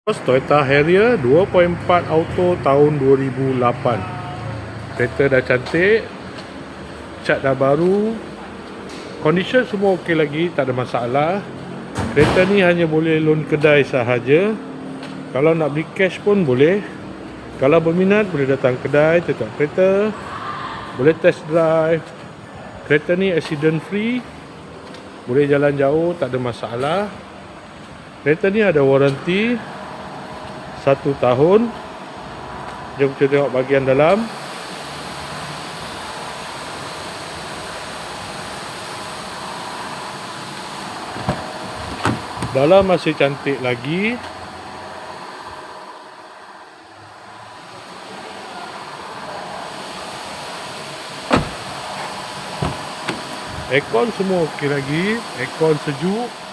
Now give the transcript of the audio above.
Toyota Harrier 2.4 auto tahun 2008. Kereta dah cantik, cat dah baru, condition semua okey lagi, tak ada masalah. Kereta ni hanya boleh loan kedai sahaja. Kalau nak beli cash pun boleh. Kalau berminat boleh datang kedai, tengok kereta, boleh test drive. Kereta ni accident free, boleh jalan jauh, tak ada masalah. Kereta ni ada waranti 1 tahun. Jom kita tengok bahagian dalam. Dalam masih cantik lagi. Aircon semua okey lagi. Aircon sejuk.